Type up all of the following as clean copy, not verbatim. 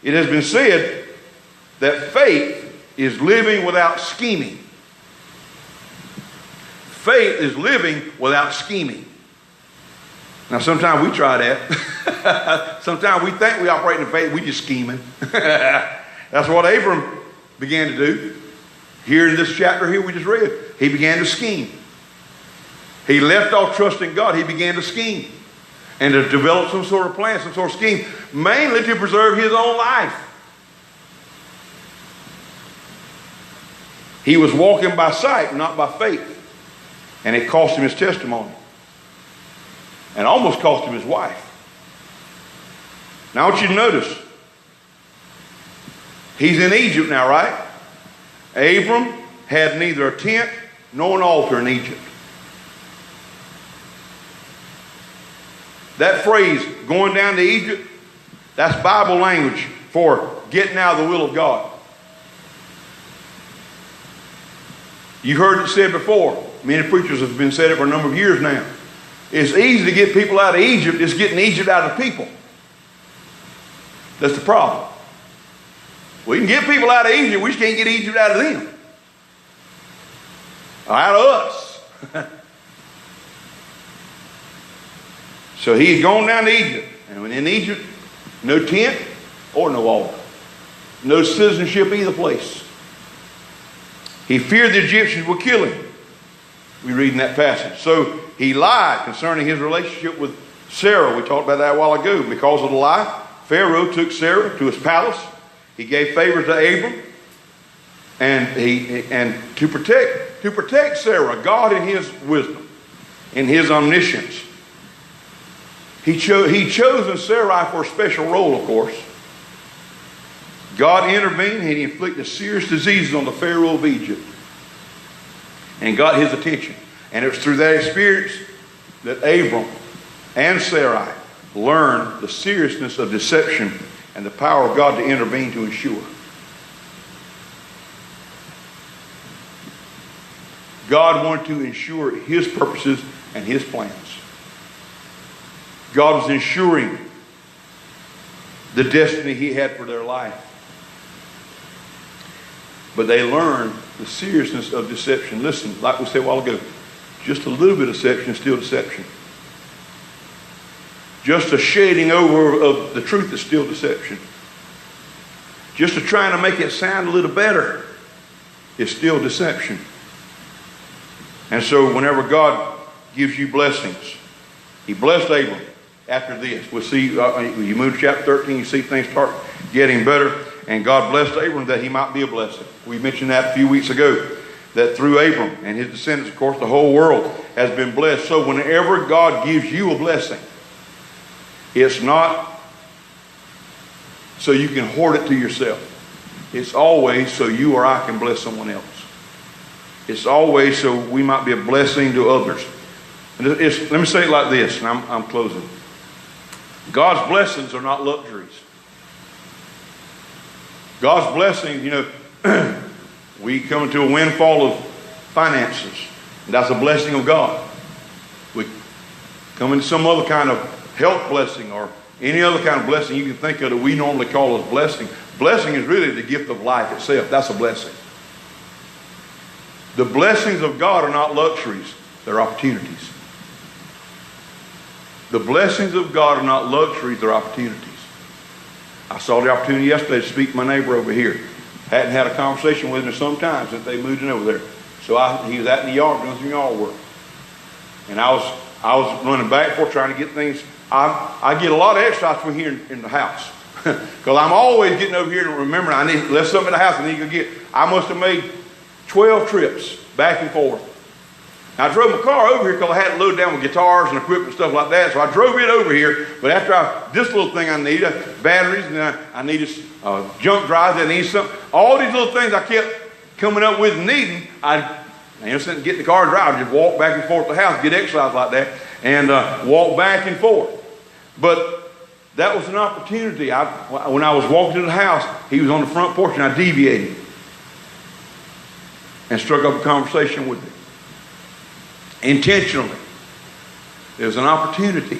It has been said that faith is living without scheming. Faith is living without scheming. Now, sometimes we try that. Sometimes we think we operate in faith, we just scheming. That's what Abram began to do. Here in this chapter here we just read, he began to scheme. He left off trusting God. He began to scheme and to develop some sort of plan, some sort of scheme, mainly to preserve his own life. He was walking by sight, not by faith. And it cost him his testimony. And almost cost him his wife. Now I want you to notice, he's in Egypt now, right? Abram had neither a tent nor an altar in Egypt. That phrase, going down to Egypt, that's Bible language for getting out of the will of God. You've heard it said before. Many preachers have been said it for a number of years now. It's easy to get people out of Egypt. It's getting Egypt out of people. That's the problem. We can get people out of Egypt. We just can't get Egypt out of them. Or out of us. So he had gone down to Egypt. And when in Egypt, no tent or no altar. No citizenship either place. He feared the Egyptians would kill him. We read in that passage. So he lied concerning his relationship with Sarah. We talked about that a while ago. Because of the lie, Pharaoh took Sarah to his palace. He gave favors to Abram. And to protect Sarah, God in his wisdom, in his omniscience, he chosen Sarai for a special role, of course. God intervened and he inflicted serious diseases on the Pharaoh of Egypt and got his attention. And it was through that experience that Abram and Sarai learned the seriousness of deception and the power of God to intervene to ensure. God wanted to ensure his purposes and his plans. God was ensuring the destiny he had for their life. But they learned the seriousness of deception. Listen, like we said a while ago, just a little bit of deception is still deception. Just a shading over of the truth is still deception. Just a trying to make it sound a little better is still deception. And so whenever God gives you blessings, he blessed Abram after this. We'll see, you move to chapter 13, you see things start getting better. And God blessed Abram that he might be a blessing. We mentioned that a few weeks ago, that through Abram and his descendants, of course, the whole world has been blessed. So whenever God gives you a blessing, it's not so you can hoard it to yourself. It's always so you or I can bless someone else. It's always so we might be a blessing to others. And let me say it like this, and I'm closing. God's blessings are not luxuries. God's blessings, we come into a windfall of finances. And that's a blessing of God. We come into some other kind of health blessing or any other kind of blessing you can think of that we normally call as blessing. Blessing is really the gift of life itself. That's a blessing. The blessings of God are not luxuries. They're opportunities. The blessings of God are not luxuries. They're opportunities. I saw the opportunity yesterday to speak to my neighbor over here. Hadn't had a conversation with him in some time since they moved in over there. So he was out in the yard doing some yard work. And I was running back and forth trying to get things. I get a lot of exercise from here in the house. Because I'm always getting over here to remember I need left something in the house I need to go get. I must have made 12 trips back and forth. I drove my car over here because I had it loaded down with guitars and equipment and stuff like that. So I drove it over here. But after this little thing I needed, batteries, and I needed junk drives, I needed something. All these little things I kept coming up with and needing, instead of getting the car and drive, just walk back and forth to the house, get exercise like that, and walk back and forth. But that was an opportunity. When I was walking to the house, he was on the front porch and I deviated and struck up a conversation with him. Intentionally. There's an opportunity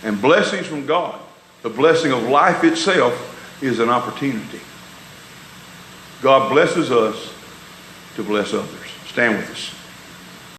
and blessings from God. The blessing of life itself is an opportunity. God blesses us to bless others. Stand with us.